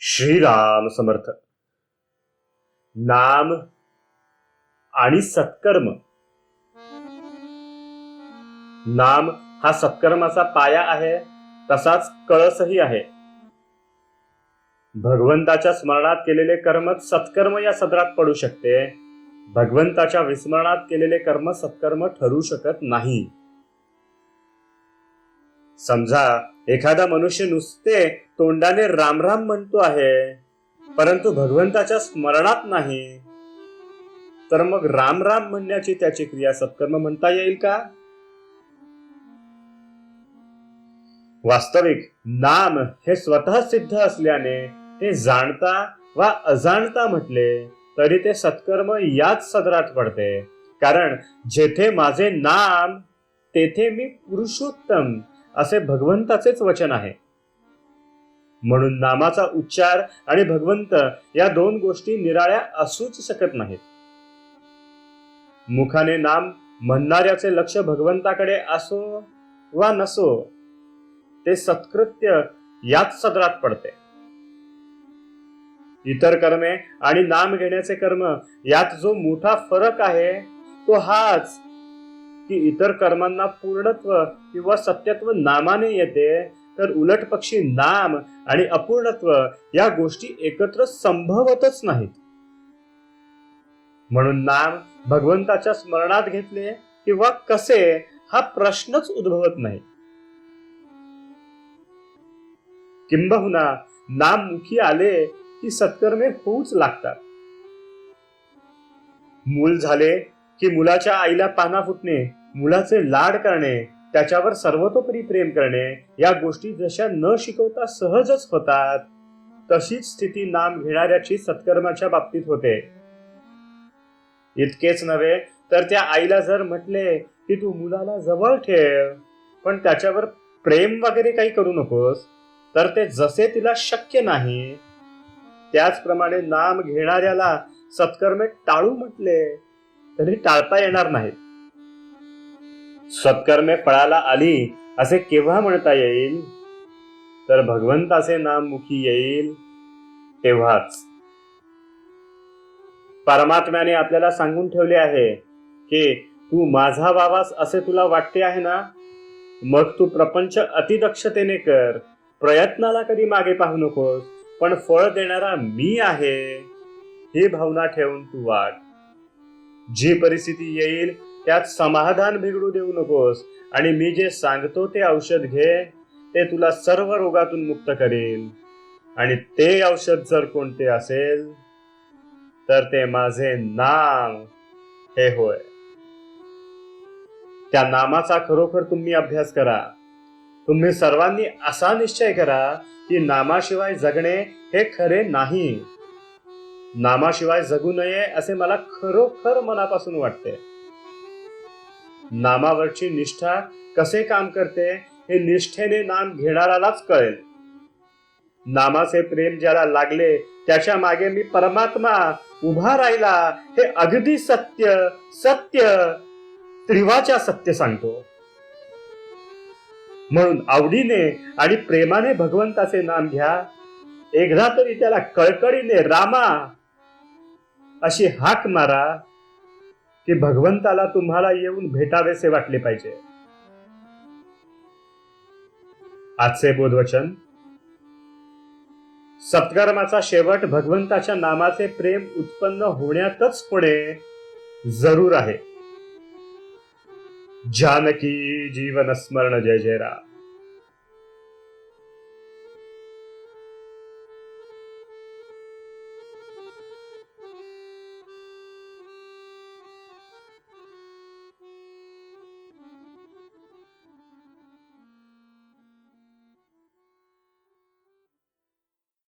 श्रीराम समर्थ. नाम आणि सत्कर्म. नाम हा सत्कर्माचा पाया आहे, तसाच कळसही आहे. भगवंताच्या स्मरणात केलेले कर्मच सत्कर्म या सदरात पडू शकते. भगवंताच्या विस्मरणात केलेले कर्म सत्कर्म ठरू शकत नाही. समजा एखादा मनुष्य नुसते तोंडाने राम राम म्हणतो आहे, परंतु भगवंताच्या स्मरणात नाही, तर मग राम राम म्हणण्याची त्याची क्रिया सत्कर्म म्हणता येईल का? वास्तविक नाम हे स्वतः सिद्ध असल्याने ते जाणता वा अजाणता म्हटले तरी ते सत्कर्म याच सदरात पडते. कारण जेथे माझे नाम तेथे मी पुरुषोत्तम असे भगवंताचेच वचन आहे. म्हणून नामाचा उच्चार आणि भगवंत या दोन गोष्टी निराळ्या असूच शकत नाहीत. मुखाने नाम म्हणणाऱ्याचे लक्ष भगवंताकडे असो वा नसो, ते सत्कृत्य याच सदरात पडते. इतर कर्मे आणि नाम घेण्याचे कर्म यात जो मोठा फरक आहे तो हाच की इतर कर्मांना पूर्णत्व किंवा सत्यत्व नामाने येते, तर उलट पक्षी नाम आणि अपूर्णत्व या गोष्टी एकत्र संभवतच नाहीत. म्हणून नाम भगवंताच्या स्मरणात घेतले किंवा कसे हा प्रश्नच उद्भवत नाही. किंबहुना नाम मुखी आले की सत्कर्मे होऊच लागतात. मूल झाले की मुलाच्या आईला पाना फुटणे, मुलाचे लाड करणे, त्याच्यावर सर्वतोपरी प्रेम करणे या गोष्टी जशा न शिकवता सहजच होतात, तशीच स्थिती नाम घेणाऱ्याची सत्कर्माच्या बाबतीत होते. इतकेच नव्हे तर त्या आईला जर म्हटले की तू मुलाला जवळ ठेव, पण त्याच्यावर प्रेम वगैरे काही करू नकोस, तर ते जसे तिला शक्य नाही, त्याचप्रमाणे नाम घेणाऱ्याला सत्कर्मे टाळू म्हटले तरी टाळता येणार नाही. सत्कर्मे फळाला आली असे केव्हा म्हणता येईल? तर भगवंताचे नाम मुखी येईल तेव्हाच. परमात्म्याने आपल्याला सांगून ठेवले आहे की तू माझा बाबास असे तुला वाटते आहे ना, मग तू प्रपंच अतिदक्षतेने कर, प्रयत्नाला कधी मागे पाहू नकोस, पण फळ देणारा मी आहे ही भावना ठेवून तू वाढ. जी परिस्थिती येईल त्यात समाधान बिघडू देऊ नकोस, आणि मी जे सांगतो ते औषध घे, ते तुला सर्व रोगातून मुक्त करेल. आणि ते औषध जर कोणते असेल तर ते माझे नाम हे होय. त्या नामाचा खरोखर तुम्ही अभ्यास करा. तुम्ही सर्वांनी असा निश्चय करा की नामाशिवाय जगणे हे खरे नाही. नामाशिवाय जगू नये असे मला खरोखर मनापासून वाटते. नामावरची निष्ठा कसे काम करते हे निष्ठेने नाम घेणारालाच कळेल. नामाचे प्रेम ज्याला लागले त्याच्या मागे मी परमात्मा उभा राहिला हे अगदी सत्य सत्य त्रिवाच्या सत्य सांगतो. म्हणून आवडीने आणि प्रेमाने भगवंताचे नाम घ्या. एकदा तरी त्याला कळकळीने रामा अशी हाक मारा की भगवंताला तुम्हाला येऊन भेटावेसे वाटले पाहिजे. आजचे बोधवचन. सत्कर्माचा शेवट भगवंताच्या नामाचे प्रेम उत्पन्न होण्यातच होणे जरूर आहे. जानकी जीवन स्मरण. जय जय राम.